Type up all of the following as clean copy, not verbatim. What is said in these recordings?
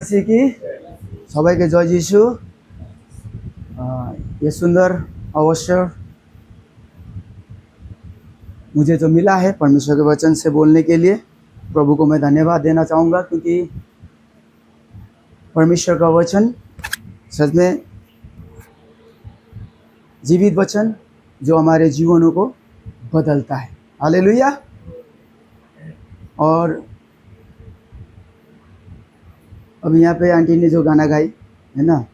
की सबाई के जय जीशु। ये सुंदर अवसर मुझे जो मिला है परमेश्वर के वचन से बोलने के लिए प्रभु को मैं धन्यवाद देना चाहूँगा, क्योंकि परमेश्वर का वचन सच में जीवित वचन जो हमारे जीवनों को बदलता है। हालेलुया। और अब यहाँ पे आंटी ने जो गाना गाई है ना,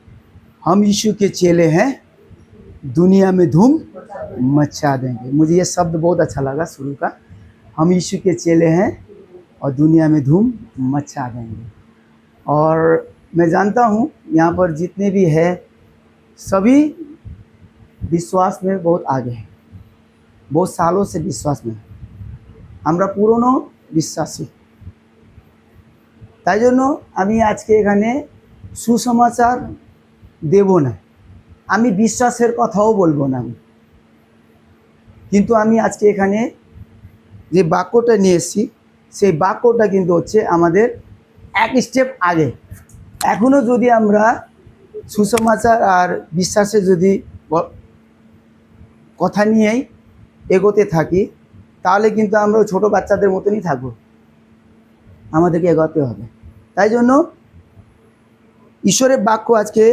हम यीशु के चेले हैं, दुनिया में धूम मचा देंगे। मुझे ये शब्द बहुत अच्छा लगा शुरू का, हम यीशु के चेले हैं और दुनिया में धूम मचा देंगे। और मैं जानता हूँ यहाँ पर जितने भी है सभी विश्वास में बहुत आगे हैं, बहुत सालों से विश्वास में আমরা পুরনো বিশ্বাসী। তাই জন্য আমি আজকে এখানে সুসমাচার দেব না, আমি বিশ্বাসের কথাও বলবো না, কিন্তু আমি আজকে এখানে যে বাক্যটা নিয়ে এসেছি সেই বাক্যটা কিন্তু হচ্ছে আমাদের এক স্টেপ আগে। এখনও যদি আমরা সুসমাচার আর বিশ্বাসে যদি কথা নিয়েই এগোতে থাকি তাহলে কিন্তু আমরা ছোট বাচ্চাদের মতনই থাকবো, আমাদেরকে এগোতে হবে। তাই জন্য ঈশ্বরের বাক্য আজকে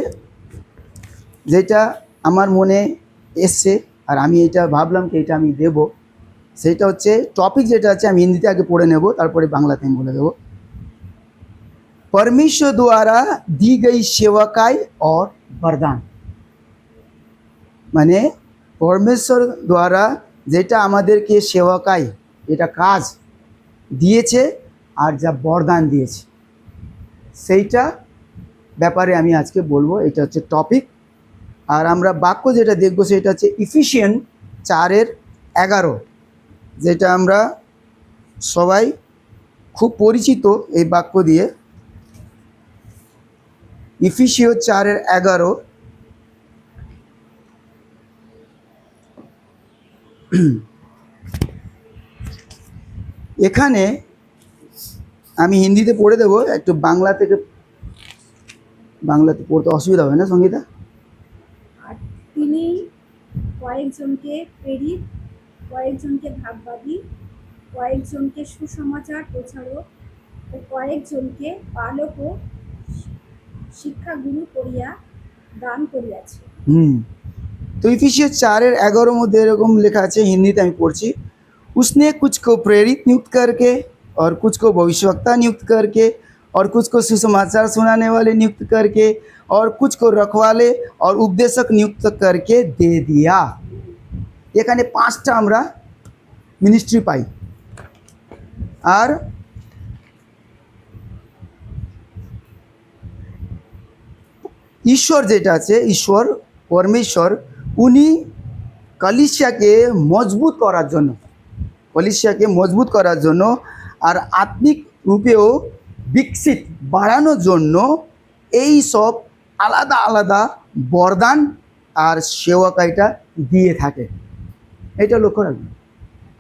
যেটা আমার মনে এসছে আর আমি এটা ভাবলাম कि এটা আমি দেব, সেটা হচ্ছে টপিক যেটা আছে আমি হিন্দিতে আগে পড়ে নেব, তারপরে বাংলাতে আমি বলে দেব। परमेश्वर द्वारा दी गई सेवकाई और वरदान, মানে परमेश्वर द्वारा যেটা আমাদেরকে সেবকাই এটা কাজ দিয়েছে আর যা বরদান দিয়েছে সেইটা ব্যাপারে আমি আজকে বলবো। এটা হচ্ছে টপিক। আর আমরা বাক্য যেটা দেখব সেটা হচ্ছে ইফিসিয়ান 4:11, যেটা আমরা সবাই খুব পরিচিত এই বাক্য দিয়ে। ইফিসীয় 4:11 এখানে আমি হিন্দিতে পড়ে দেবো, একটু বাংলাতে পড়তে অসুবিধা হবে না সঙ্গীতা? আর তিনি কয়েকজনকে প্রেরিত, কয়েকজনকে ভাগবাদী, কয়েকজনকে সুসমাচার প্রচারক ও কয়েকজনকে পালক ও শিক্ষাগুরু করিয়া দান করিয়াছে। तो इफिसियों 4:11 মধ্যে এরকম লেখা আছে, হিন্দিতে আমি পড়ছি। उसने कुछ को प्रेरित नियुक्त करके और कुछ को भविष्यवक्ता नियुक्त करके और कुछ को सुसमाचार सुनाने वाले नियुक्त करके और कुछ को रखवाले और उपदेशक नियुक्त करके दे दिया। এখানে 5টা আমরা মিনিস্ট্রি পাই। আর ঈশ্বর যেটা আছে, ঈশ্বর परमेश्वर উনি কলিসিয়াকে মজবুত করার জন্য, কলিসিয়াকে মজবুত করার জন্য আর আত্মিক রূপেও বিকশিত বাড়ানোর জন্য এই সব আলাদা আলাদা বরদান আর সেবকাইটা দিয়ে থাকে। এটা লক্ষ্য রাখবেন,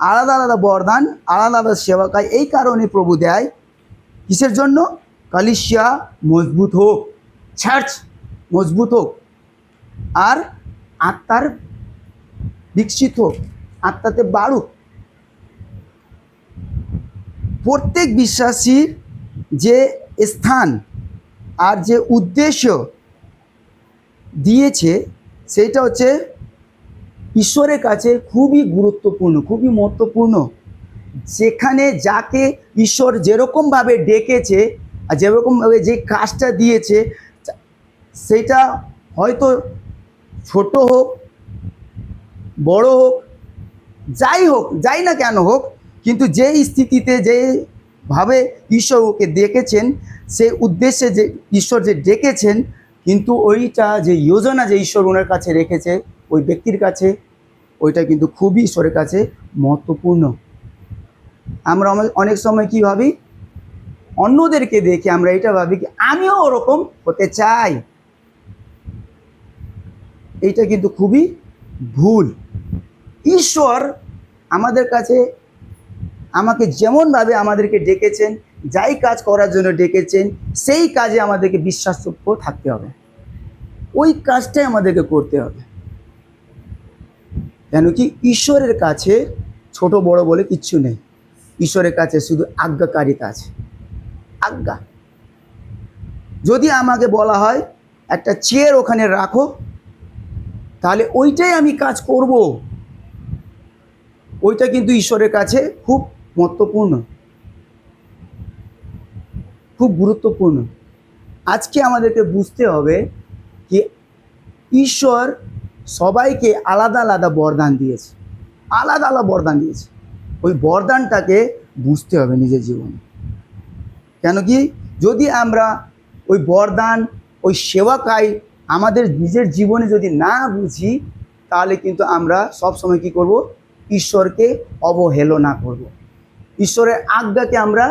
আলাদা আলাদা বরদান, আলাদা আলাদা সেবকাই এই কারণে প্রভু দেয়। কিসের জন্য? কলিসিয়া মজবুত হোক, চার্চ মজবুত হোক আর আত্মার বিকশিত হোক, আত্মাতে বাড়ুক। প্রত্যেক বিশ্বাসীর যে স্থান আর যে উদ্দেশ্য দিয়েছে সেটা হচ্ছে ঈশ্বরের কাছে খুবই গুরুত্বপূর্ণ, খুবই মহত্বপূর্ণ। যেখানে যাকে ঈশ্বর যেরকমভাবে ডেকেছে আর যেরকমভাবে যে কাজটা দিয়েছে সেটা হয়তো ছোট হোক বড় হোক, যাই না কেন হোক, কিন্তু যেই স্থিতিতে যেভাবে ঈশ্বর ওকে ডেকেছেন সেই উদ্দেশ্যে যে ঈশ্বর যে ডেকেছেন, কিন্তু ওইটা যে যোজনা যে ঈশ্বর ওনার কাছে রেখেছে ওই ব্যক্তির কাছে, ওইটা কিন্তু খুবই ঈশ্বরের কাছে মহত্বপূর্ণ। আমরা অনেক সময় কী ভাবি, অন্যদেরকে দেখে আমরা এটা ভাবি কি আমিও ওরকম হতে চাই, এইটা কিন্তু খুবই ভুল। ঈশ্বর আমাদের কাছে আমাকে যেমনভাবে আমাদেরকে ডেকেছেন যাই কাজ করার জন্য ডেকেছেন সেই কাজে আমাদেরকে বিশ্বাসযোগ্য থাকতে হবে, ওই কাজটাই আমাদেরকে করতে হবে। কেন কি ঈশ্বরের কাছে ছোট বড় বলে কিচ্ছু নেই, ঈশ্বরের কাছে শুধু আজ্ঞাকারিতা আছে, আজ্ঞা। যদি আমাকে বলা হয় একটা চেয়ার ওখানে রাখো, তাহলে ওইটাই আমি কাজ করব, ওইটা কিন্তু ঈশ্বরের কাছে খুব মহত্বপূর্ণ, খুব গুরুত্বপূর্ণ। আজকে আমাদেরকে বুঝতে হবে কি ঈশ্বর সবাইকে আলাদা আলাদা বরদান দিয়েছে, আলাদা আলাদা বরদান দিয়েছে। ওই বরদানটাকে বুঝতে হবে নিজের জীবনে। কেন কি যদি আমরা ওই বরদান, ওই সেবাকাই আমাদের নিজের জীবনে যদি না বুঝি, তাহলে কিন্তু আমরা সবসময় কি করব, ঈশ্বরকে অবহেলনা করব, ঈশ্বরের আজ্ঞাকে আমরা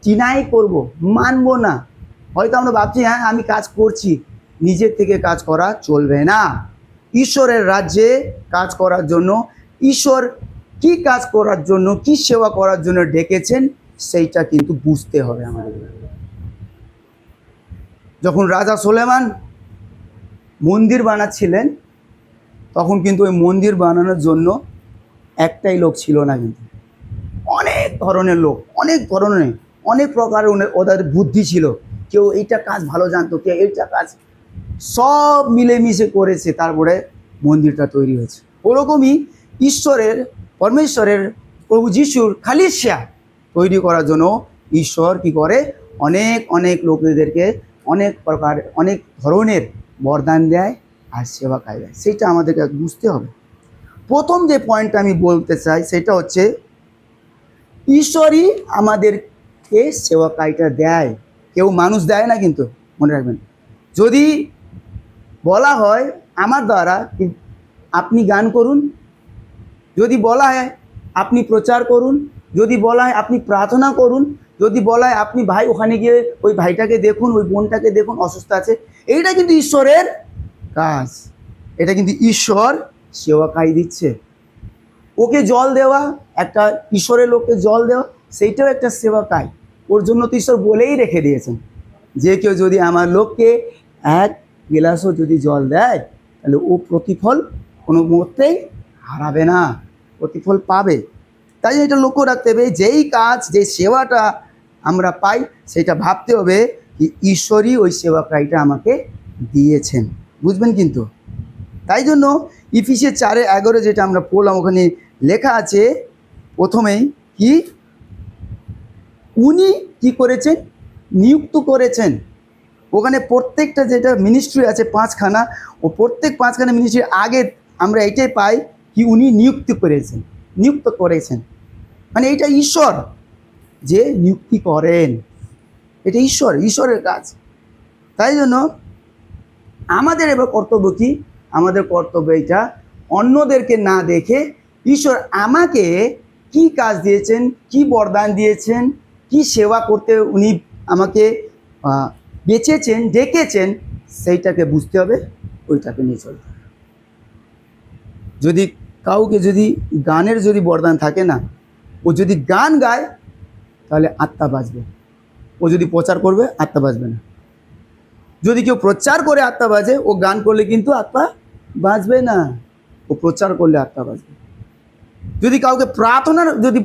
ডিনাই করব, মানব না। হয়তো আমরা ভাবছি হ্যাঁ আমি কাজ করছি, নিজের থেকে কাজ করা চলবে না। ঈশ্বরের রাজ্যে কাজ করার জন্য, ঈশ্বর কি কাজ করার জন্য, কি সেবা করার জন্য ডেকেছেন, সেইটা কিন্তু বুঝতে হবে আমাদের। যখন রাজা সুলেমান মন্দির বানাচ্ছিলেন, তখন কিন্তু ওই মন্দির বানানোর জন্য একটাই লোক ছিল না, কিন্তু অনেক ধরনের লোক, অনেক ধরনের, অনেক প্রকারের ওদের বুদ্ধি ছিল। কেউ এইটা কাজ ভালো জানতো, কেউ এইটা কাজ, সব মিলেমিশে করেছে, তারপরে মন্দিরটা তৈরি হয়েছে। ওরকমই ঈশ্বরের, পরমেশ্বরের, প্রভু যিশুর খালিসা তৈরি করার জন্য ঈশ্বর কি করে, অনেক অনেক লোকেদেরকে অনেক প্রকার, অনেক ধরনের বরদান দেয় আর সেবা কাজ দেয়। সেটা আমাদেরকে বুঝতে হবে। প্রথম যে পয়েন্টটা আমি বলতে চাই সেটা হচ্ছে ঈশ্বরই আমাদেরকে সেবা কাজটা দেয়, কেউ মানুষ দেয় না, কিন্তু মনে রাখবেন। যদি বলা হয় আমার দ্বারা আপনি গান করুন, যদি বলা হয় আপনি প্রচার করুন, যদি বলা হয় আপনি প্রার্থনা করুন, যদি বলা হয় আপনি ভাই ওখানে গিয়ে ওই ভাইটাকে দেখুন, ওই বোনটাকে দেখুন অসুস্থ আছে, এইটা কিন্তু ঈশ্বরের কাজ, এটা কিন্তু ঈশ্বর সেবা কাজ দিচ্ছে। ওকে জল দেওয়া, একটা ঈশ্বরের লোককে জল দেওয়া, সেইটাও একটা সেবা কাজ। ওর জন্য তো ঈশ্বর বলেই রেখে দিয়েছেন যে কেউ যদি আমার লোককে এক গিলাসও যদি জল দেয়, তাহলে ও প্রতিফল কোনো মুহূর্তেই হারাবে না, প্রতিফল পাবে। তাই এটা লক্ষ্য রাখতে হবে, যেই কাজ, যে সেবাটা আমরা পাই, সেটা ভাবতে হবে কি ঈশ্বরই ওই সেবা কাজটা আমাকে দিয়েছেন, বুঝবেন কিন্তু। তাই জন্য ইফিসিয়ার 4:11 যেটা আমরা পড়লাম, ওখানে লেখা আছে প্রথমেই কি উনি কি করেছেন, নিযুক্ত করেছেন। ওখানে প্রত্যেকটা যেটা মিনিস্ট্রি আছে 5খানা, ও প্রত্যেক 5খানা মিনিস্ট্রির আগে আমরা এটাই পাই কি উনি নিযুক্ত করেছেন, নিযুক্ত করেছেন। মানে এটা ঈশ্বর যে নিযুক্তি করেন, এটা ঈশ্বর, ঈশ্বরের কাজ। তাই জন্য আমাদের এবার কর্তব্য কি, আমাদের কর্তব্য এটা অন্যদেরকে না দেখে ঈশ্বর আমাকে কি কাজ দিয়েছেন, কি বরদান দিয়েছেন, কি সেবা করতে উনি আমাকে বেঁচেছেন, ডেকেছেন, সেইটাকে বুঝতে হবে, ওইটাকে নিয়ে চলতে হবে। যদি কাউকে যদি গানের যদি বরদান থাকে না, ও যদি গান গায় তাহলে আত্মা বাঁচবে, ও যদি প্রচার করবে আত্মা বাঁচবে না। যদি কেউ প্রচার করে আত্মা বাঁচে, ও গান করলে কিন্তু আত্মা বাঁচবে না, ও প্রচার করলে আত্মা বাঁচবে। যদি কাউকে প্রার্থনার যদি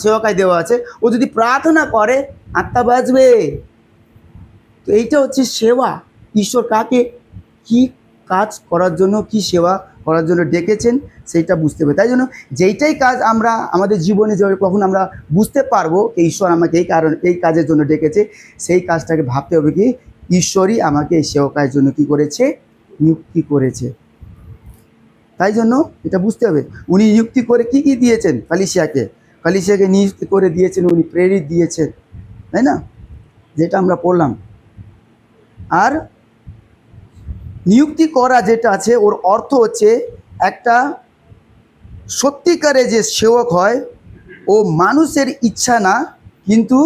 সেবাকায় দেওয়া আছে, ও যদি প্রার্থনা করে আত্মা বাঁচবে। তো এইটা হচ্ছে সেবা। ঈশ্বর কাকে কি কাজ করার জন্য, কি সেবা করার জন্য ডেকেছেন, সেইটা বুঝতে হবে। তাই জন্য যেইটাই কাজ আমরা আমাদের জীবনে কখন আমরা বুঝতে পারবো যে ঈশ্বর আমাকে এই কারণ, এই কাজের জন্য ডেকেছে, সেই কাজটাকে ভাবতে হবে কি ঈশ্বরই আমাকে এই সেবা কাজের জন্য কী করেছে, নিযুক্তি করেছে। তাই জন্য এটা বুঝতে হবে উনি নিযুক্তি করে কি কি দিয়েছেন, কালিসিয়াকে নিযুক্তি করে দিয়েছেন, উনি প্রেরিত দিয়েছেন, তাই না, যেটা আমরা পড়লাম। আর নিযুক্তি করা যেটা আছে, ওর অর্থ হচ্ছে একটা সত্যিকারে যে সেবক হয়, ও মানুষের ইচ্ছা না, কিন্তু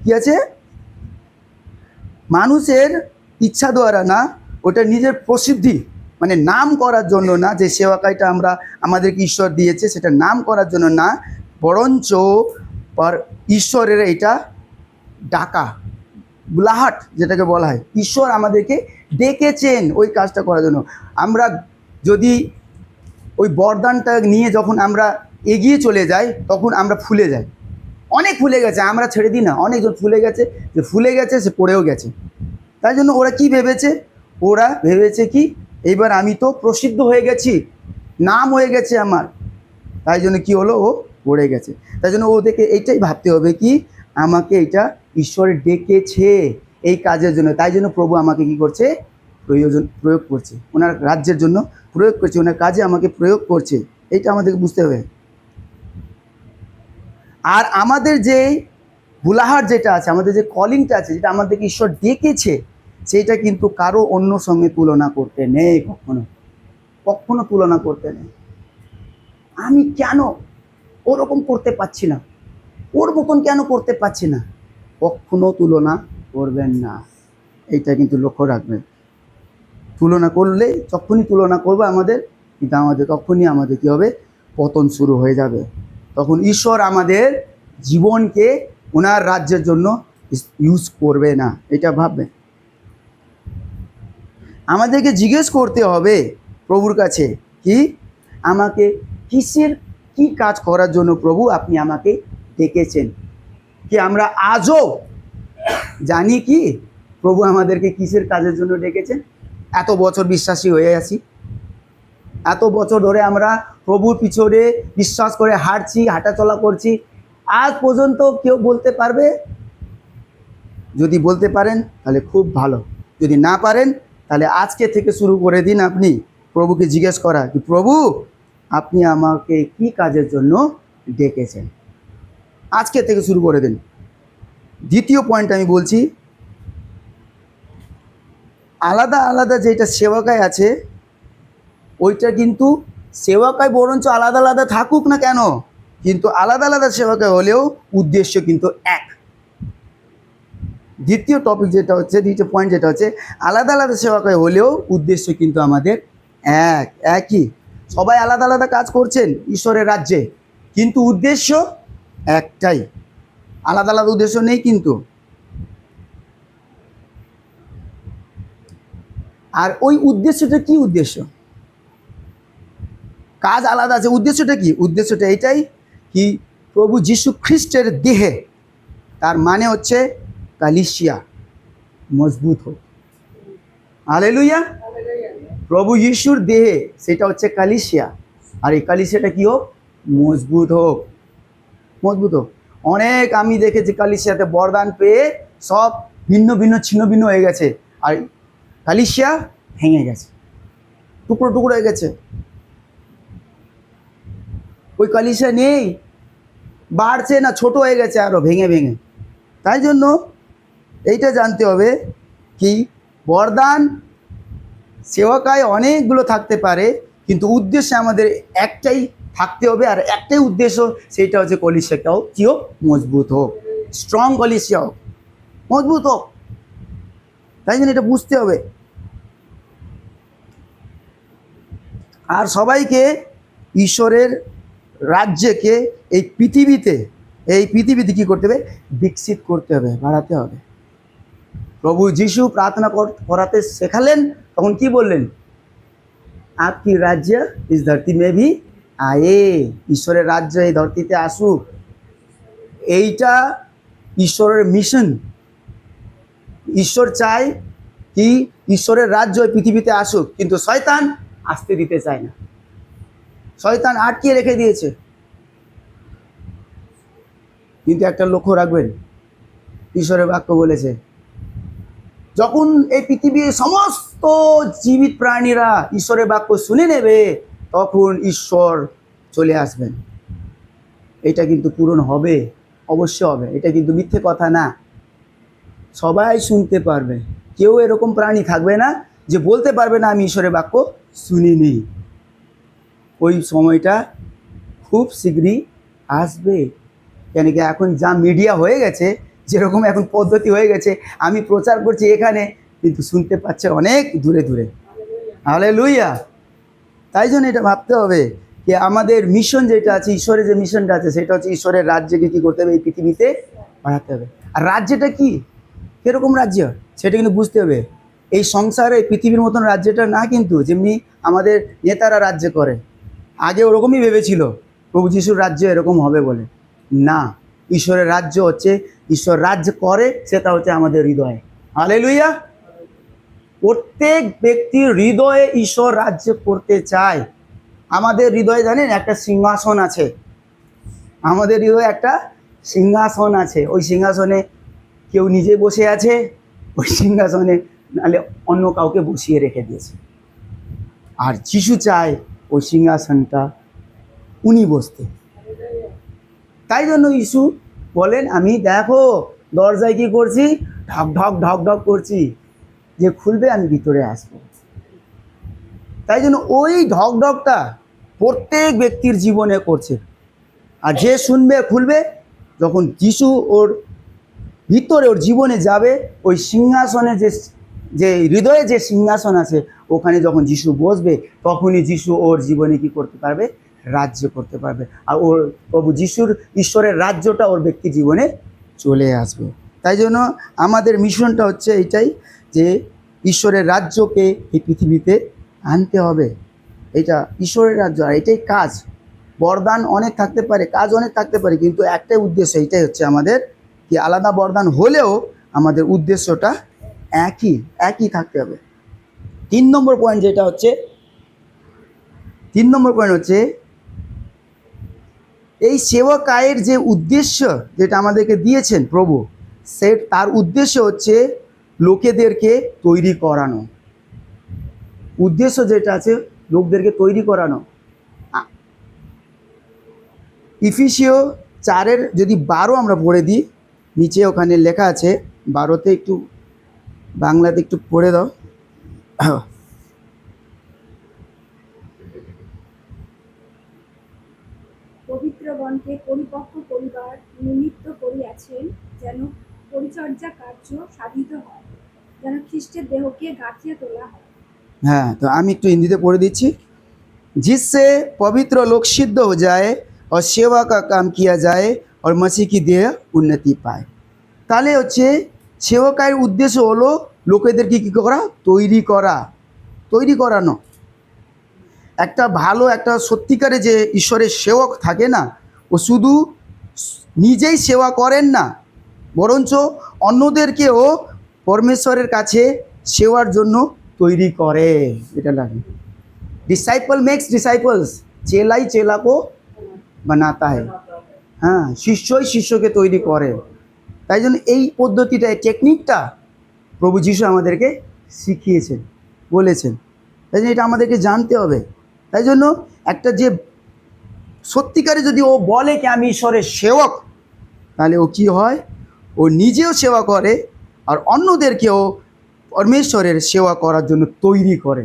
কি আছে, মানুষের ইচ্ছা দ্বারা না, ওটা নিজের প্রসিদ্ধি মানে নাম করার জন্য না, যে সেবাকাইটা আমরা আমাদেরকে ঈশ্বর দিয়েছে সেটা নাম করার জন্য না, বরঞ্চ আর ঈশ্বরের এটা ডাকা, বুলাহাট যেটাকে বলা হয়, ঈশ্বর আমাদেরকে ডেকেছেন ওই কাজটা করার জন্য। আমরা যদি ওই বরদানটা নিয়ে যখন আমরা এগিয়ে চলে যাই, তখন আমরা ফুলে যাই। অনেক ফুলে গেছে, আমরা ছেড়ে দিই না, অনেকজন ফুলে গেছে, যে ফুলে গেছে সে পড়েও গেছে। তাই জন্য ওরা কি ভেবেছে? ওরা ভেবেছে কি, এইবার আমি তো প্রসিদ্ধ হয়ে গেছি, নাম হয়ে গেছে আমার, তাই জন্য কি হলো, ও পড়ে গেছে। তাই জন্য ওদেরকে এইটাই ভাবতে হবে কি, আমাকে ঈশ্বর ডেকেছে এই কাজের জন্য, তাই জন্য প্রভু আমাকে কি করছে, প্রয়োগ করছে, ওনার রাজ্যের জন্য প্রয়োগ করছে, ওনার কাজে আমাকে প্রয়োগ করছে। এইটা আমাদেরকে বুঝতে হবে। আর আমাদের যে বুলাহাট যেটা আছে, আমাদের যে কলিংটা আছে, যেটা আমাদেরকে ঈশ্বর ডেকেছে, সেইটা কিন্তু কারো অন্য সঙ্গে তুলনা করতে নেই, কখনো তুলনা করতে নেই। আমি কেন ওরকম করতে পারছি না, ওর মতন কেন করতে পারছি না, কখনো তুলনা করবেন না। এইটা কিন্তু লক্ষ্য রাখবেন। তুলনা করলে, যখনই তুলনা করবো কিন্তু তখনই আমাদের কী হবে, পতন শুরু হয়ে যাবে। তখন ঈশ্বর আমাদের জীবনকে ওনার রাজ্যের জন্য ইউজ করবে না, এটা ভাববেন। আমাদেরকে জিজ্ঞেস করতে হবে প্রভুর কাছে কি, আমাকে কি কাজ করার জন্য প্রভু আপনি আমাকে ডেকেছেন। কি আমরা আজও জানি কি প্রভু আমাদেরকে কিসের কাজের জন্য ডেকেছেন? এত বছর বিশ্বাসী হয়ে আছি, এত বছর ধরে আমরা প্রভুর পিছনে বিশ্বাস করে হাঁটাচলা করছি, আজ পর্যন্ত কেউ বলতে পারবে? যদি বলতে পারেন তাহলে খুব ভালো, যদি না পারেন তাহলে আজকে থেকে শুরু করে দিন আপনি প্রভুকে জিজ্ঞেস করা কি, প্রভু আপনি আমাকে কি কাজের জন্য ডেকেছেন, আজকে থেকে শুরু করে দিন। দ্বিতীয় পয়েন্ট আমি বলছি, আলাদা আলাদা যেটা সেবকায় আছে, ওইটা কিন্তু সেবকায় বরঞ্চ আলাদা আলাদা থাকুক না কেন, কিন্তু আলাদা আলাদা সেবকায় হলেও উদ্দেশ্য কিন্তু এক। দ্বিতীয় পয়েন্ট যেটা হচ্ছে, আলাদা আলাদা সেবকায় হলেও উদ্দেশ্য কিন্তু আমাদের একই। সবাই আলাদা আলাদা কাজ করছেন ঈশ্বরের রাজ্যে, কিন্তু উদ্দেশ্য একটাই, আলাদা আলাদা উদ্দেশ্য নেই কিন্তু। আর ওই উদ্দেশ্যটা কি? উদ্দেশ্য, কাজ আলাদা আছে, উদ্দেশ্যটা কি? উদ্দেশ্যটা এটাই কি, প্রভু যীশু খ্রিস্টের দেহে, তার মানে হচ্ছে কালিসিয়া মজবুত হোক। হালেলুয়া। প্রভু যীশুর দেহে সেটা হচ্ছে কালিসিয়া, আর এই কালিসিয়াটা কি হোক? মজবুত হোক। অনেক আমি দেখেছি কালিসিয়াতে বরদান পেয়ে সব ভিন্ন ভিন্ন ছিন্ন ভিন্ন হয়ে গেছে, আর কালিসিয়া ভেঙে গেছে, টুকরো টুকরো হয়ে গেছে। ওই কালিসিয়া নেই, বাড়ছে না, ছোট হয়ে গেছে আরো ভেঙে ভেঙে। তাই জন্য এইটা জানতে হবে কি, বরদান সেবকায় অনেকগুলো থাকতে পারে, কিন্তু উদ্দেশ্যে আমাদের একটাই থাকতে হবে, আর একটাই উদ্দেশ্য, সেটা হচ্ছে কলিসিয়াটাও কি হোক? মজবুত হোক, স্ট্রং কলিসিয়া হোক, মজবুত হোক। তাই জন্য এটা বুঝতে হবে। আর সবাইকে ঈশ্বরের রাজ্যকে এই পৃথিবীতে কী করতে হবে? বিকশিত করতে হবে, বাড়াতে হবে। প্রভু যিশু প্রার্থনা করাতে শেখালেন, তখন কি বললেন? আপকি রাজ্য ইস ধরতি মে ভি আয়ে, ঈশ্বরের রাজ্য এই ধরতিতে আসুক। এইটা ঈশ্বরের মিশন। ঈশ্বর চায় কি ঈশ্বরের রাজ্য এই পৃথিবীতে আসুক, কিন্তু শয়তান আসতে দিতে চায় না, শয়তান আটকিয়ে রেখে দিয়েছে। কিন্তু একটা লক্ষ্য রাখবেন, ঈশ্বরের বাক্য বলেছে, যখন এই পৃথিবীর সমস্ত জীবিত প্রাণীরা ঈশ্বরের বাক্য শুনে নেবে, তখন ঈশ্বর চলে আসবেন। এটা কিন্তু পূরণ হবে, অবশ্য হবে, এটা কিন্তু মিথ্যে কথা না। সবাই শুনতে পারবে, কেউ এরকম প্রাণী থাকবে না যে বলতে পারবে না আমি ঈশ্বরের বাক্য শুনিনি। ওই সময়টা খুব শীঘ্রই আসবে। কেন কি, এখন যা মিডিয়া হয়ে গেছে, যেরকম এখন পদ্ধতি হয়ে গেছে, আমি প্রচার করছি এখানে, কিন্তু শুনতে পাচ্ছে অনেক দূরে দূরে। হালেলুয়া। তাই জন্য এটা ভাবতে হবে যে আমাদের মিশন যেটা আছে, ঈশ্বরের যে মিশনটা আছে, সেটা হচ্ছে ঈশ্বরের রাজ্যকে কী করতে হবে, এই পৃথিবীতে বাড়াতে হবে। আর রাজ্যটা কি, কীরকম রাজ্য, সেটা কিন্তু বুঝতে হবে। এই সংসারে পৃথিবীর মতন রাজ্যটা না, কিন্তু যেমনি আমাদের নেতারা রাজ্য করে, আগে ওরকমই ভেবেছিল প্রভু যিশুর রাজ্য এরকম হবে বলে। না, ঈশ্বরের রাজ্য হচ্ছে, ঈশ্বর রাজ্য করে, সেটা হচ্ছে আমাদের হৃদয়ে। হালেলুয়া। প্রত্যেক ব্যক্তির হৃদয়ে ঈশ্বর রাজ্য করতে চায়। আমাদের হৃদয়ে জানেন একটা সিংহাসন আছে, আমাদের হৃদয়ে একটা সিংহাসন আছে। ওই সিংহাসনে কেউ নিজে বসে আছে, ওই সিংহাসনে নাহলে অন্য কাউকে বসিয়ে রেখে দিয়েছে। আর যিশু চায় ওই সিংহাসনটা উনি বসতে। তাই জন্য যিশু বলেন, আমি দেখো দরজায় কি করছি, ঢক ঢক ঢক ঢক করছি, যে খুলবে আমি ভিতরে আসবো। তাই জন্য ওই ঢক ঢকটা প্রত্যেক ব্যক্তির জীবনে করছে। আর যে শুনবে খুলবে, যখন যিশু ওর ভিতরে ওর জীবনে যাবে, ওই সিংহাসনে যে যে হৃদয়ে যে সিংহাসন আছে, ওখানে যখন যিশু বসবে, তখনই যিশু ওর জীবনে কি করতে পারবে, রাজ্য করতে পারবে। আর ওর প্রভু যিশুর ঈশ্বরের রাজ্যটা ওর ব্যক্তি জীবনে চলে আসবে। তাই জন্য আমাদের মিশনটা হচ্ছে এইটাই, যে ঈশ্বরের রাজ্যকে এই পৃথিবীতে আনতে হবে। এটা ঈশ্বরের রাজ্য, আর এটাই কাজ। বরদান অনেক থাকতে পারে, কাজ অনেক থাকতে পারে, কিন্তু একটাই উদ্দেশ্য, এইটাই হচ্ছে আমাদের কি, আলাদা বরদান হলেও আমাদের উদ্দেশ্যটা একই থাকতে হবে। 3 নম্বর পয়েন্ট হচ্ছে এই সেবকায়ের যে উদ্দেশ্য যেটা আমাদেরকে দিয়েছেন প্রভু, তার উদ্দেশ্য হচ্ছে লোকেদেরকে তৈরি করানো। উদ্দেশ্য যেটা আছে, লোকদেরকে তৈরি করানো। ইফিসীয় 4 যদি 12 আমরা পড়ে দিই, নিচে ওখানে লেখা আছে, 12তে একটু বাংলাতে একটু পড়ে দাও। পবিত্রগণকে পরিপক্ব করিবার নিমিত্ত করিয়াছেন, যেন পরিচর্যা কার্য সাধিত হয়, যেন খ্রিস্টের দেহকে গাঁথিয়া তোলা হয়। হ্যাঁ, তো আমি একটু হিন্দিতে পড়ে দিচ্ছি। जिससे पवित्र लोग सिद्ध हो जाए और सेवा का काम किया जाए और मसीह की देह उन्नति पाए। তাহলে হচ্ছে সেবকায়ের উদ্দেশ্য হলো লোকেদেরকে কী করা, তৈরি করানো। একটা ভালো, একটা সত্যিকারে যে ঈশ্বরের সেবক থাকে না, ও শুধু নিজেই সেবা করেন না, বরঞ্চ অন্যদেরকেও পরমেশ্বরের কাছে সেবার জন্য তৈরি করে। এটা লাগে, डिसाइपल मेक्स डिसाइपल्स, चेलाई चेला को बनाता है। হ্যাঁ, শিষ্যই শিষ্যকে তৈরি করে। তাই জন্য এই পদ্ধতিটা, এই টেকনিকটা প্রভু যিশু আমাদেরকে শিখিয়েছেন, বলেছেন। তাই জন্য এটা আমাদেরকে জানতে হবে। তাই জন্য একটা যে সত্যিকারে যদি ও বলে কি আমি ঈশ্বরের সেবক, তাহলে ও কি হয়, ও নিজেও সেবা করে আর অন্যদেরকেও পরমেশ্বরের সেবা করার জন্য তৈরি করে।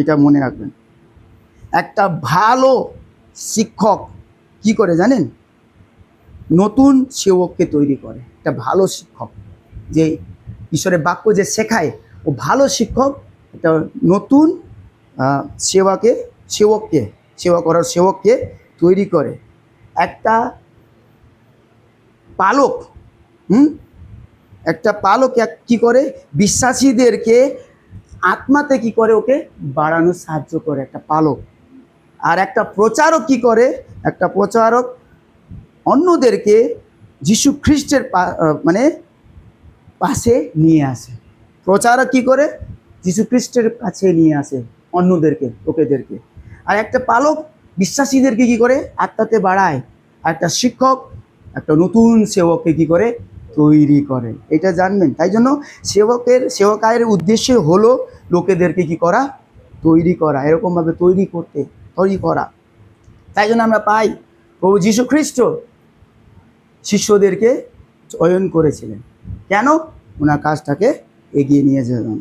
এটা মনে রাখবেন। একটা ভালো শিক্ষক কি করে জানেন, নতুন সেবককে তৈরি করে। একটা ভালো শিক্ষক যে ঈশ্বরের বাক্য যে শেখায়, ও ভালো শিক্ষক একটা নতুন সেবা করার সেবককে তৈরি করে। একটা পালক কি করে, বিশ্বাসীদেরকে আত্মাতে কি করে, ওকে বাড়ানো সাহায্য করে একটা পালক। আর একটা প্রচারক কি করে, একটা প্রচারক অন্যদেরকে যিশু খ্রিস্টের পাশে নিয়ে আসে। প্রচারক কি করে, যিশু খ্রিস্টের কাছে নিয়ে আসে অন্যদেরকে, লোকেদেরকে। আর একটা পালক বিশ্বাসীদেরকে কি করে, আত্মাতে বাড়ায়। আর একটা শিক্ষক একটা নতুন সেবককে কি করে, তৈরি করে। এটা জানবেন। তাই জন্য সেবকায়ের উদ্দেশ্য হলো লোকেদেরকে কি করা, তৈরি করা, এরকমভাবে তৈরি করা। তাই জন্য আমরা পাই প্রভু যীশু খ্রিস্ট শিষ্যদেরকে চয়ন করেছিলেন। কেন? ওনার কাজটাকে এগিয়ে নিয়ে যাবেন,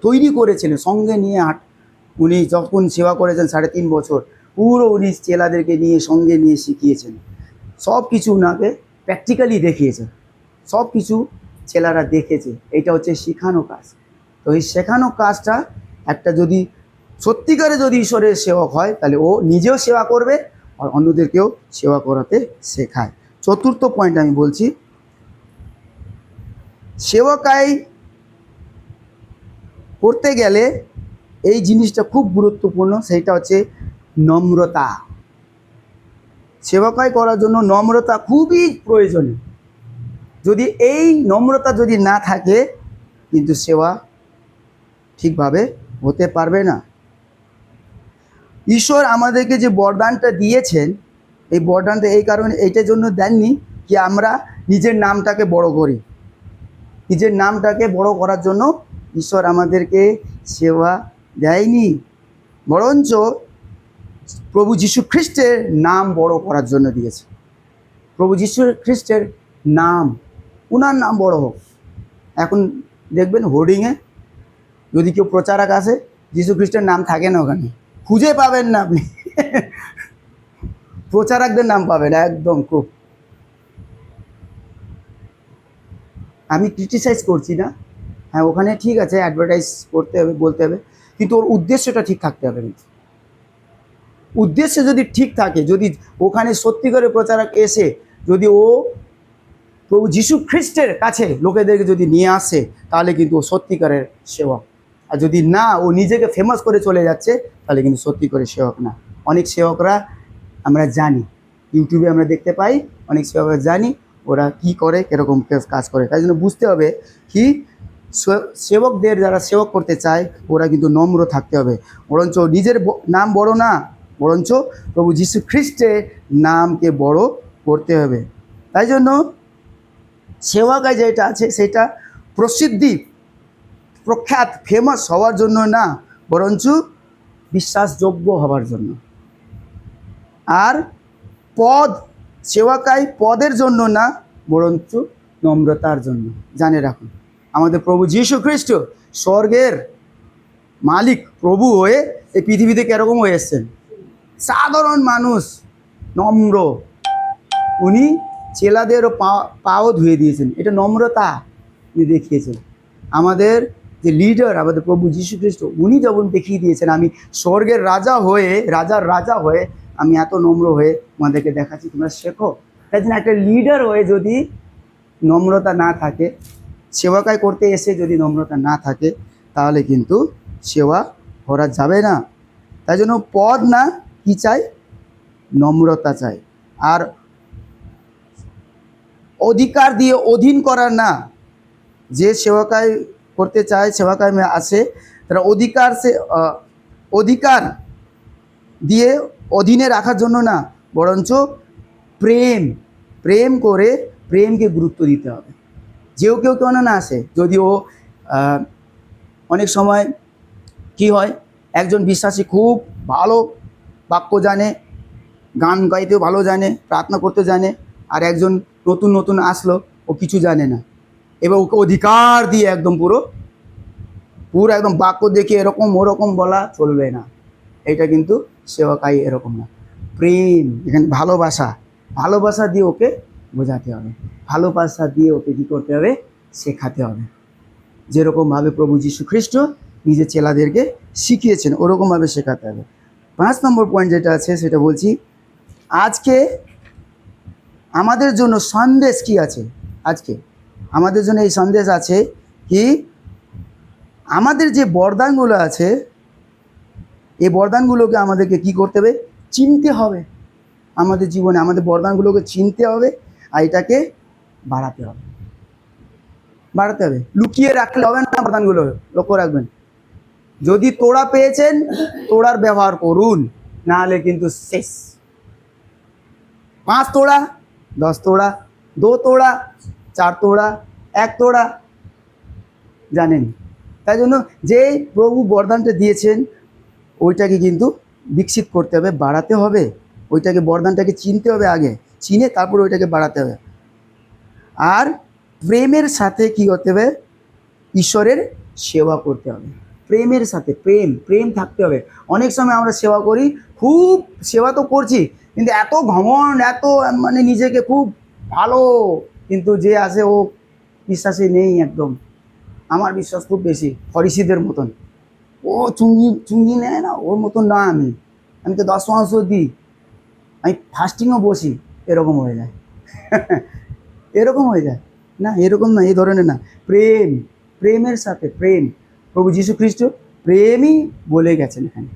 তৈরি করেছিলেন, সঙ্গে নিয়ে উনি যখন সেবা করেছেন 3.5 বছর, পুরো উনি চেলাদেরকে নিয়ে সঙ্গে নিয়ে শিখিয়েছেন। সব কিছু ওনাকে প্র্যাকটিক্যালি দেখিয়েছেন, সব কিছু ছেলেরা দেখেছে। এটা হচ্ছে শেখানো কাজ। তো এই শেখানো কাজটা একটা যদি সত্যিকারে যদি ঈশ্বরের সেবক হয় তাহলে ও নিজেও সেবা করবে আর অন্যদেরকেও সেবা করাতে শেখায়। চতুর্থ পয়েন্ট আমি বলছি, সেবকাই করতে গেলে এই জিনিসটা খুব গুরুত্বপূর্ণ, সেইটা হচ্ছে নম্রতা। সেবকাই করার জন্য নম্রতা খুবই প্রয়োজনীয়। যদি এই নম্রতা যদি না থাকে কিন্তু সেবা ঠিকভাবে হতে পারবে না। ঈশ্বর আমাদেরকে যে বরদানটা দিয়েছেন, এই বরদানটা এই কারণে এইটার জন্য দেননি কি আমরা নিজের নামটাকে বড় করি। নিজের নামটাকে বড় করার জন্য ঈশ্বর আমাদেরকে সেবা দেয়নি, বরঞ্চ প্রভু যীশু খ্রিস্টের নাম বড় করার জন্য দিয়েছে। প্রভু যীশু খ্রিস্টের নাম, ওনার নাম বড় হোক। এখন দেখবেন হোর্ডিংয়ে যদি কেউ প্রচারক আসে, যীশু খ্রিস্টের নাম থাকে না ওখানে, খুঁজে পাবেন না আপনি। প্রচারকদের নাম পাবেন একদম খুব। আমি ক্রিটিসাইজ করছি না, হ্যাঁ ওখানে ঠিক আছে অ্যাডভার্টাইজ করতে হবে, বলতে হবে, কিন্তু ওর উদ্দেশ্যটা ঠিক থাকতে হবে। কিন্তু উদ্দেশ্য যদি ঠিক থাকে, যদি ওখানে সত্যিকারের প্রচারক এসে যদি ও প্রভু যীশু খ্রিস্টের কাছে লোকেদেরকে যদি নিয়ে আসে, তাহলে কিন্তু ও সত্যিকারের সেবক। আর যদি না, ও নিজেকে ফেমাস করে চলে যাচ্ছে, তাহলে কিন্তু সত্যি করে সেবক না। অনেক সেবকরা আমরা জানি, ইউটিউবে আমরা দেখতে পাই, অনেক সেবকরা জানি ওরা কি করে, কীরকম কাজ করে। তাই জন্য বুঝতে হবে কি সেবকদের যারা সেবক করতে চায় ওরা কিন্তু নম্র থাকতে হবে। বরঞ্চ নিজের নাম বড় না, বরঞ্চ প্রভু যীশু খ্রিস্টের নামকে বড় করতে হবে। তাই জন্য সেবাকায় যেটা আছে সেটা প্রসিদ্ধি, প্রখ্যাত, ফেমাস হওয়ার জন্য না, বরঞ্চ বিশ্বাসযোগ্য হওয়ার জন্য। আর পদ, সেবাকায় পদের জন্য না, বরঞ্চ নম্রতার জন্য। জানে রাখুন, আমাদের প্রভু যীশু খ্রিস্ট স্বর্গের মালিক প্রভু হয়ে এই পৃথিবীতে কীরকম হয়ে এসছেন, সাধারণ মানুষ, নম্র। উনি চেলাদেরও পাও ধুয়ে দিয়েছেন, এটা নম্রতা উনি দেখিয়েছেন। আমাদের যে লিডার, আমাদের প্রভু যীশু খ্রিস্ট, উনি যখন দেখিয়ে দিয়েছেন আমি স্বর্গের রাজা হয়ে, রাজার রাজা হয়ে আমি এত নম্র হয়ে তোমাদেরকে দেখাচ্ছি, তোমরা শেখো। তাই জন্য একটা লিডার হয়ে যদি নম্রতা না থাকে, সেবাকায় করতে এসে যদি নম্রতা না থাকে, তাহলে কিন্তু সেবা করা যাবে না। তাই জন্য পদ না, কি চাই, নম্রতা চাই। আর অধিকার দিয়ে অধীন করার না। যে সেবাকায় করতে চায়, সেবাকায় আসে, তারা অধিকার দিয়ে অধীনে রাখার জন্য না, বরঞ্চ প্রেম করে প্রেমকে গুরুত্ব দিতে হবে। কেউ কেউ না আসে, যদি ও অনেক সময় কি হয়, একজন বিশ্বাসী খুব ভালো বাক্য জানে, গান গাইতেও ভালো জানে, প্রার্থনা করতে জানে, আর একজন নতুন আসলো, ও কিছু জানে না, এবার ওকে অধিকার দিয়ে একদম পুরো একদম বাক্য দেখে এরকম ওরকম বলা চলবে না। এটা কিন্তু সেবাকাই এরকম না। প্রেম, এখানে ভালোবাসা দিয়ে ওকে বোঝাতে হবে, ভালোবাসা দিয়ে ওকে কী করতে হবে, শেখাতে হবে। যেরকমভাবে প্রভু যীশু খ্রিস্ট নিজের চেলাদেরকে শিখিয়েছেন, ওরকমভাবে শেখাতে হবে। 5 নম্বর পয়েন্ট যেটা আছে সেটা বলছি, আজকে আমাদের জন্য সন্দেশ কি আছে। আজকে আমাদের জন্য এই সন্দেশ আছে কি, আমাদের যে বরদানগুলো আছে, এই বরদানগুলোকে আমাদেরকে কি করতে হবে, চিনতে হবে। আমাদের জীবনে আমাদের বরদানগুলোকে চিনতে হবে, আর এটাকে বাড়াতে হবে। লুকিয়ে রাখলে হবে না বরদানগুলো, লক্ষ্য রাখবেন। যদি তোড়া পেয়েছেন, তোড়ার ব্যবহার করুন, না হলে কিন্তু শেষ। 5 তোড়া, 10 তোড়া, 2 তোড়া, 4 তোড়া, 1 তোড়া, জানেন। তাই জন্য যে প্রভু বরদানটা দিয়েছেন ওইটাকে কিন্তু বিকশিত করতে হবে, বাড়াতে হবে। ওইটাকে বরদানটাকে চিনতে হবে, আগে চিনে তারপর ওইটাকে বাড়াতে হবে। আর প্রেমের সাথে কি করতে হবে, ঈশ্বরের সেবা করতে হবে। প্রেমের সাথে প্রেম থাকতে হবে। অনেক সময় আমরা সেবা করি, খুব সেবা তো করছি, কিন্তু এত ঘমণ্ড, এত মানে নিজেকে খুব ভালো, কিন্তু যে আসে ও বিশ্বাসী নেই একদম। আমার বিশ্বাস খুব বেশি, ফরিসিদের মতন। ও চুঙ্গি চুঙ্গি নেয় না, ওর মতন না আমি, আমি তো 10 মাংস দিই, আমি ফাস্টিংও বসি, এরকম হয়ে যায়। এরকম হয়ে যায় না, এরকম না, এই ধরনের না। প্রেম, প্রেমের সাথে প্রেম, প্রভু যীশু খ্রিস্ট প্রেমই বলে গেছেন এখানে।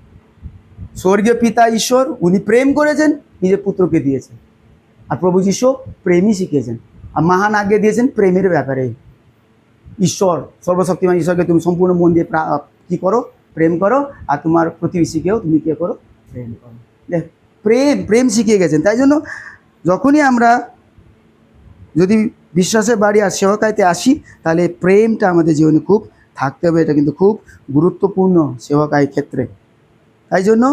স্বর্গীয় পিতা ঈশ্বর উনি প্রেম করেছেন, নিজের পুত্রকে দিয়েছেন। আর প্রভু যীশু প্রেমই শিখিয়েছেন, আর মহান আজ্ঞা দিয়েছেন প্রেমের ব্যাপারে। ঈশ্বর, সর্বশক্তিমান ঈশ্বরকে তুমি সম্পূর্ণ মন দিয়ে কী করো, প্রেম করো, আর তোমার প্রতিবেশীকেও তুমি কী করো, প্রেম করো। দেখ, প্রেম প্রেম শিখিয়ে গেছেন। তাই জন্য যখনই আমরা যদি বিশ্বাসের বাড়ি আর সেবকাইতে আসি, তাহলে প্রেমটা আমাদের জীবনে খুব থাকতে হবে। এটা কিন্তু খুব গুরুত্বপূর্ণ সেবকাই ক্ষেত্রে। তাই জন্য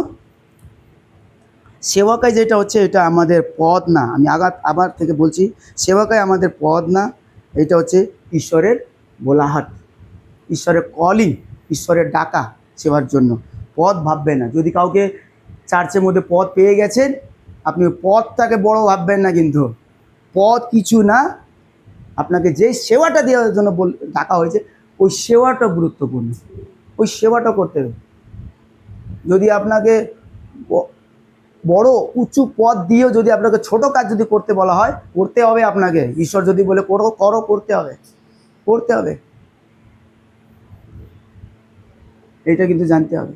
সেবকাই যেটা হচ্ছে, এটা আমাদের পদ না। আমি আবার থেকে বলছি, সেবকাই আমাদের পদ না, এটা হচ্ছে ঈশ্বরের বোলাহাট, ঈশ্বরের কলিং, ঈশ্বরের ডাকা সেবার জন্য। পদ ভাববেন না। যদি কাউকে চার্চের মধ্যে পদ পেয়ে গেছেন, আপনি পদটাকে বড় ভাববেন না, কিন্তু পদ কিছু না। আপনাকে যে সেবাটা দেওয়ার জন্য ডাকা হয়েছে, ওই সেবাটা গুরুত্বপূর্ণ, ওই সেবাটা করতে হবে। যদি আপনাকে বড় উঁচু পদ দিয়েও যদি আপনাকে ছোট কাজ যদি করতে বলা হয়, করতে হবে আপনাকে। ঈশ্বর যদি বলে করো, করো, করতে হবে, করতে হবে। এটা কিন্তু জানতে হবে।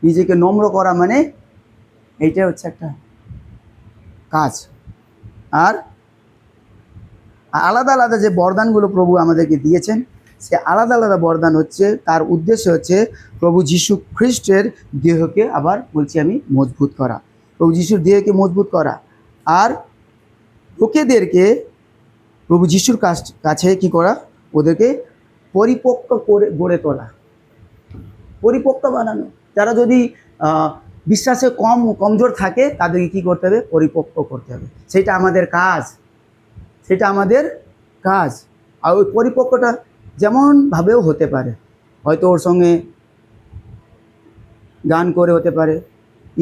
নিজেকে নম্র করা মানে এইটা হচ্ছে একটা কাজ। আর আলাদা আলাদা যে বরদানগুলো প্রভু আমাদেরকে দিয়েছেন, সে আলাদা আলাদা বরদান হচ্ছে, তার উদ্দেশ্য হচ্ছে প্রভু যীশু খ্রিস্টের দেহকে, আবার বলছি আমি, মজবুত করা, প্রভু যীশুর দেহকে মজবুত করা, আর লোকেদেরকে প্রভু যীশুর কাছে কি করা, ওদেরকে পরিপক্ক করে গড়ে তোলা, পরিপক্ক বানানো। যারা যদি বিশ্বাসে কমজোর থাকে, তাদেরকে কী করতে হবে, পরিপক্ক করতে হবে। সেটা আমাদের কাজ, সেটা আমাদের কাজ। আর ওই পরিপক্কটা যেমনভাবেও হতে পারে, হয়তো ওর সঙ্গে গান করে হতে পারে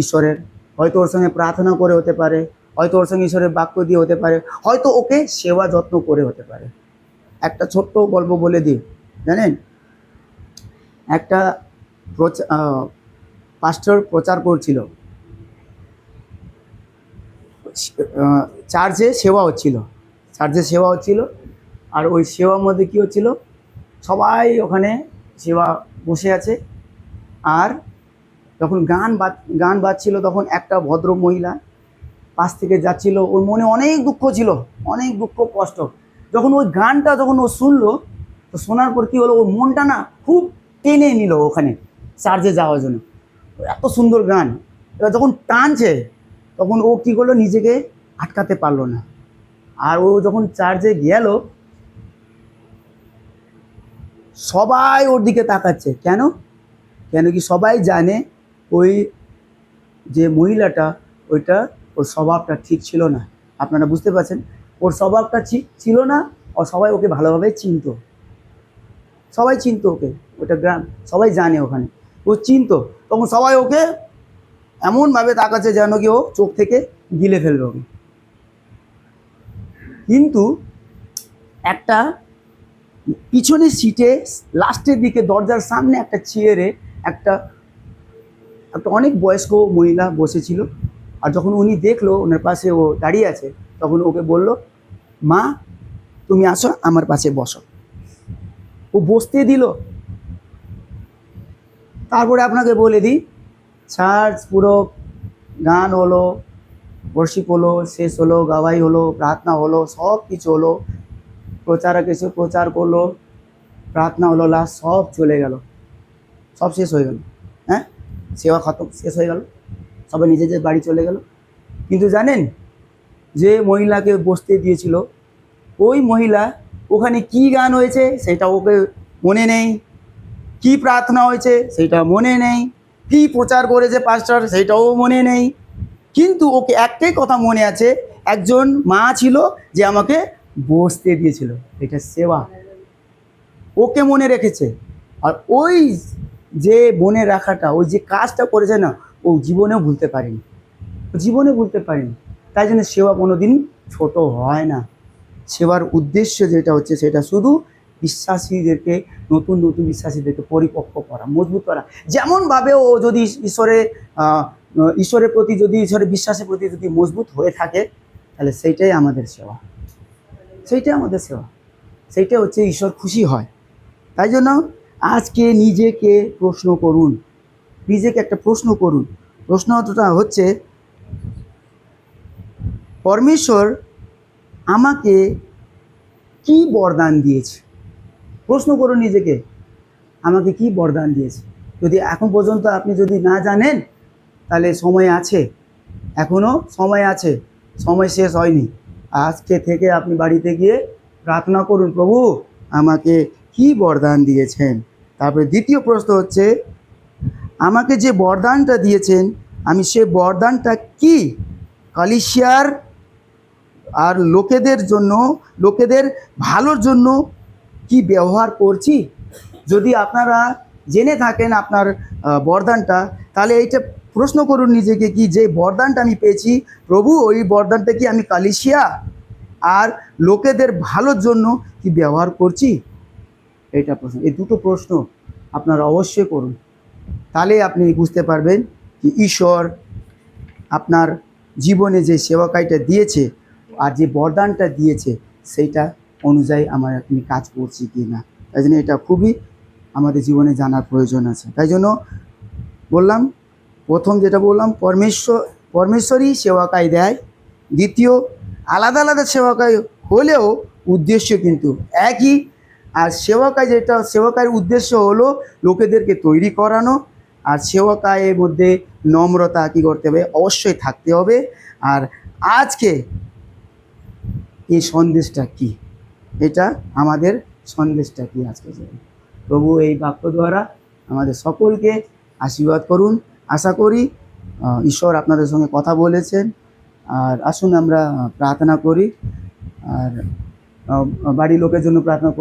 ঈশ্বরের, হয়তো ওর সঙ্গে প্রার্থনা করে হতে পারে, হয়তো ওর সঙ্গে ঈশ্বরের বাক্য দিয়ে হতে পারে, হয়তো ওকে সেবা যত্ন করে হতে পারে। একটা ছোট্ট গল্প বলে দিই, জানেন, একটা পাস্টর প্রচার করছিল, চার্চে সেবা হচ্ছিল, চার্চে সেবা হচ্ছিল। আর ওই সেবার মধ্যে কী হচ্ছিল, সবাই ওখানে সেবা বসে আছে, আর যখন গান বাজছিল, তখন একটা ভদ্র মহিলা পাশ থেকে যাচ্ছিল, ওর মনে অনেক দুঃখ ছিল, অনেক দুঃখ কষ্ট। যখন ওই গানটা যখন ও শুনলো, তো শোনার পর কী হলো, ওর মনটা না খুব টেনে নিল ওখানে চার্চে যাওয়ার জন্য। এত সুন্দর গান, এবার যখন টানছে, তখন ও কী করলো, নিজেকে আটকাতে পারলো না। আর ও যখন চার্চে গেল, সবাই ওর দিকে তাকাচ্ছে। কেন? কেন কি সবাই জানে ওই যে মহিলাটা, ওইটা ওর স্বভাবটা ঠিক ছিল না। আপনারা বুঝতে পারছেন, ওর স্বভাবটা ঠিক ছিল না। আর সবাই ওকে ভালোভাবে চিনতো, সবাই চিনতো ওকে, ওটা গ্রাম, সবাই জানে ওখানে, ও চিনতো। তখন সবাই ওকে এমনভাবে তাকাচ্ছে যেন কি ও চোখ থেকে গিলে ফেলবে ওকে। কিন্তু একটা পিছনের সিটে লাস্টের দিকে দরজার সামনে একটা চেয়ারে একটা অনেক বয়স্ক মহিলা বসেছিল। আর যখন উনি দেখলো ওনার পাশে ও দাঁড়িয়ে আছে, তখন ওকে বলল, মা তুমি আসো আমার পাশে বসো। ও বসতে দিল। তারপরে আপনাকে বলে দিই, চার্চ পুরো গান হলো, বর্ষিপ হলো, শেষ হলো, গাওয়াই হলো, প্রার্থনা হলো, সব কিছু হলো, প্রচারক এসে প্রচার করলো, প্রার্থনা হলো, লাস্ট সব চলে গেল, সব শেষ হয়ে গেল। হ্যাঁ, সেবা খতম, শেষ হয়ে গেল, সবাই নিজেদের বাড়ি চলে গেল। কিন্তু জানেন, যে মহিলাকে বসতে দিয়েছিল, ওই মহিলা ওখানে কি গান হয়েছে সেটা ওকে মনে নেই, কি প্রার্থনা হয়েছে সেটা মনে নেই, কি প্রচার করেছে পাস্টার সেটাও মনে নেই। কিন্তু ওকে একটাই কথা মনে আছে, একজন মা ছিল যে আমাকে বসতে দিয়েছিল, এটা সেবা, ওকে মনে রেখেছে। আর ওই যে মনে রাখাটা, ওই যে কাজটা করেছে না, ও জীবনেও ভুলতে পারেনি, জীবনে ভুলতে পারেনি। তাই জন্য সেবা কোনো দিন ছোটো হয় না। সেবার উদ্দেশ্য যেটা হচ্ছে, সেটা শুধু বিশ্বাসীদেরকে নতুন নতুন বিশ্বাসীদেরকে পরিপক্ক করা, মজবুত করা। যেমনভাবে ও যদি ঈশ্বরের প্রতি, যদি ঈশ্বরের বিশ্বাসের প্রতি যদি মজবুত হয়ে থাকে, তাহলে সেইটাই আমাদের সেবা, সেইটাই আমাদের সেবা, সেইটা হচ্ছে ঈশ্বর খুশি হয়। তাই জন্য আজকে নিজেকে প্রশ্ন করুন, নিজেকে একটা প্রশ্ন করুন। প্রশ্নটা হচ্ছে, পরমেশ্বর আমাকে কি বরদান দিয়েছে? প্রশ্ন করুন নিজেকে, আমাকে কি বরদান দিয়েছে। যদি এখন পর্যন্ত আপনি যদি না জানেন, তাহলে সময় আছে, এখনও সময় আছে, সময় শেষ হয়নি। আজকে থেকে আপনি বাড়িতে গিয়ে প্রার্থনা করুন, প্রভু আমাকে কি বরদান দিয়েছেন। তারপরে দ্বিতীয় প্রশ্ন হচ্ছে, আমাকে যে বরদানটা দিয়েছেন, আমি সে বরদানটা কি কালিশিয়ার আর লোকেদের জন্য, লোকেদের ভালোর জন্য কি ব্যবহার করছি? যদি আপনারা জেনে থাকেন আপনার বরদানটা, তাহলে এইটা প্রশ্ন করুন নিজেকে, কি যে বরদানটা আমি পেয়েছি, প্রভু ওই বরদানটা কি আমি কালিশিয়া আর লোকেদের ভালোর জন্য কি ব্যবহার করছি? এইটা প্রশ্ন, এই দুটো প্রশ্ন আপনারা অবশ্যই করুন। তাহলে আপনি বুঝতে পারবেন যে ঈশ্বর আপনার জীবনে যে সেবাকাইটা দিয়েছে আর যে বরদানটা দিয়েছে, সেইটা অনুযায়ী আপনি কাজ করছি কি না। তাই জন্য এটা খুবই আমাদের জীবনে জানার প্রয়োজন আছে। তাই জন্য বললাম, প্রথম যেটা বললাম, পরমেশ্বরই সেবাকাই দেয়। দ্বিতীয়, আলাদা আলাদা সেবাকাই হলেও উদ্দেশ্য কিন্তু একই। আর সেবাকায়ের উদ্দেশ্য হলো লোকেদেরকে তৈরি করানো। আর সেবাকায়ের মধ্যে নম্রতা কী করতে হবে, অবশ্যই থাকতে হবে। আর আজকে এই সন্দেশটা কি, এটা আমাদের সন্দেশটা কি আজকে। প্রভু এই বাক্য দ্বারা আমাদের সকলকে আশীর্বাদ করুন। আশা করি ঈশ্বর আপনাদের সঙ্গে কথা বলেছেন। আর আসুন আমরা প্রার্থনা করি, আর বাড়ির লোকের জন্য প্রার্থনা করি।